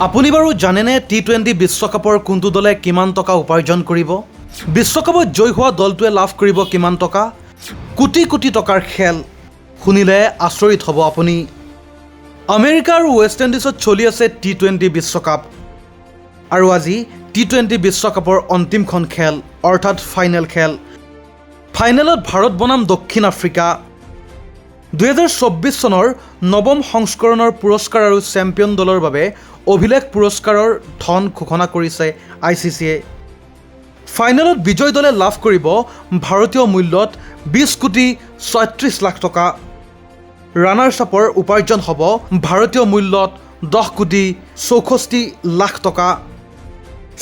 আপুনি বাৰু জানেনে টি20 বিশ্বকাপৰ কোনটো দলে কিমান টকা উপাৰ্জন কৰিব? বিশ্বকাপত জয়ী হোৱা দলটোৱে লাভ কৰিব কিমান টকা? কোটি কোটি টকাৰ খেল। শুনিলে আচৰিত হ'ব আপুনি। আমেৰিকা আৰু ৱেষ্ট ইণ্ডিজত চলি আছে টি20 বিশ্বকাপ। আৰু আজি টি20 বিশ্বকাপৰ অন্তিমখন খেল, অৰ্থাৎ ফাইনেল খেল। ফাইনেলত ভাৰত বনাম দক্ষিণ আফ্ৰিকা। 2024 চনৰ নৱম সংস্কৰণৰ পুৰস্কাৰ আৰু চেম্পিয়ন দলৰ বাবে অভিলেখ পুৰস্কাৰৰ ধন ঘোষণা কৰিছে ICCয়ে। ফাইনেলত বিজয় দলে লাভ কৰিব ভাৰতীয় মূল্যত 20 কোটি 36 লাখ টকা। ৰানাৰ্ছ আপৰ উপাৰ্জন হ'ব ভাৰতীয় মূল্যত 10 কোটি 64 লাখ টকা।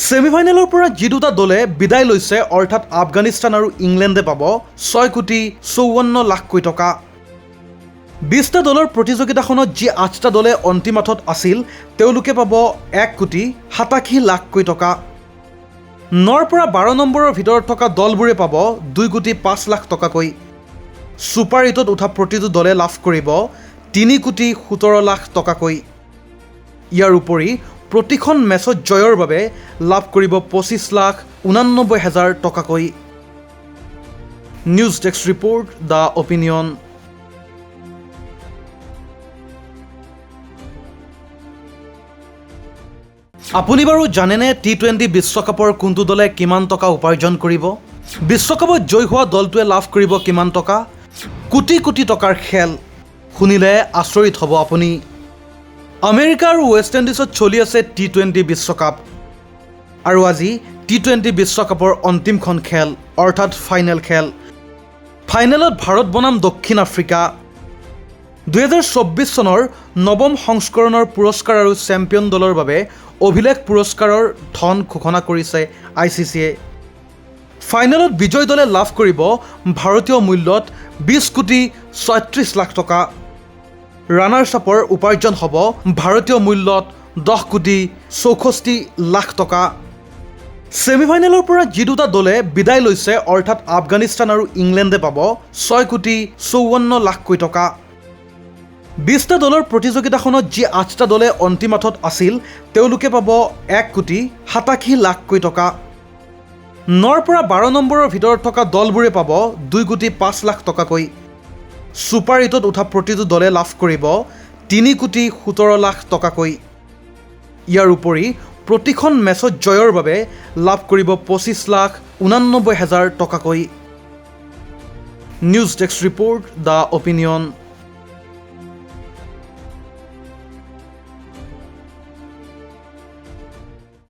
ছেমিফাইনেলৰ পৰা যি দুটা দলে বিদায় লৈছে, অৰ্থাৎ আফগানিস্তান আৰু ইংলেণ্ডে পাব 6 কোটি 54 লাখকৈ টকা। 20টা দলৰ প্ৰতিযোগিতাখনত যি 8টা দলে অন্তিম আঠত আছিল, তেওঁলোকে পাব 1 কোটি 87 লাখকৈ টকা। 9ৰ পৰা 12 নম্বৰৰ ভিতৰত থকা দলবোৰে পাব 2 কোটি 5 লাখ টকাকৈ। ছুপাৰ 8ত উঠা প্ৰতিটো দলে লাভ কৰিব 3 কোটি 17 লাখ টকাকৈ। ইয়াৰ উপৰি প্ৰতিখন মেচত জয়ৰ বাবে লাভ কৰিব 25 লাখ 89 হাজাৰ টকাকৈ। News desk report, the opinion. আপুনি বাৰু জানেনে টি20 বিশ্বকাপৰ কোনটো দলে কিমান টকা উপাৰ্জন কৰিব? বিশ্বকাপত জয়ী হোৱা দলটোৱে লাভ কৰিব কিমান টকা? কোটি কোটি টকাৰ খেল। শুনিলে আচৰিত হ'ব আপুনি। আমেৰিকা আৰু ৱেষ্ট ইণ্ডিজত চলি আছে টি20 বিশ্বকাপ। আৰু আজি টি20 বিশ্বকাপৰ অন্তিমখন খেল, অৰ্থাৎ ফাইনেল খেল। ফাইনেলত ভাৰত বনাম দক্ষিণ আফ্ৰিকা। 2024 চনৰ নৱম সংস্কৰণৰ পুৰস্কাৰ আৰু চেম্পিয়ন দলৰ বাবে অভিলেখ পুৰস্কাৰৰ ধন ঘোষণা কৰিছে ICCয়ে। ফাইনেলত বিজয় দলে লাভ কৰিব ভাৰতীয় মূল্যত 20 কোটি 36 লাখ টকা। ৰানাৰ্ছ আপৰ উপাৰ্জন হ'ব ভাৰতীয় মূল্যত 10 কোটি 64 লাখ টকা। ছেমিফাইনেলৰ পৰা যি দুটা দলে বিদায় লৈছে, অৰ্থাৎ আফগানিস্তান আৰু ইংলেণ্ডে পাব 6 কোটি 54 লাখকৈ টকা। 20টা দলৰ প্ৰতিযোগিতাখনত যি 8টা দলে অন্তিম আঠত আছিল, তেওঁলোকে পাব 1 কোটি 87 লাখকৈ টকা। 9ৰ পৰা 12 নম্বৰৰ ভিতৰত থকা দলবোৰে পাব 2 কোটি 5 লাখ টকাকৈ। ছুপাৰ 8ত উঠা প্ৰতিটো দলে লাভ কৰিব 3 কোটি 17 লাখ টকাকৈ। ইয়াৰ উপৰি প্ৰতিখন মেচত জয়ৰ বাবে লাভ কৰিব 25 লাখ 89 হাজাৰ টকাকৈ। News desk report, the opinion.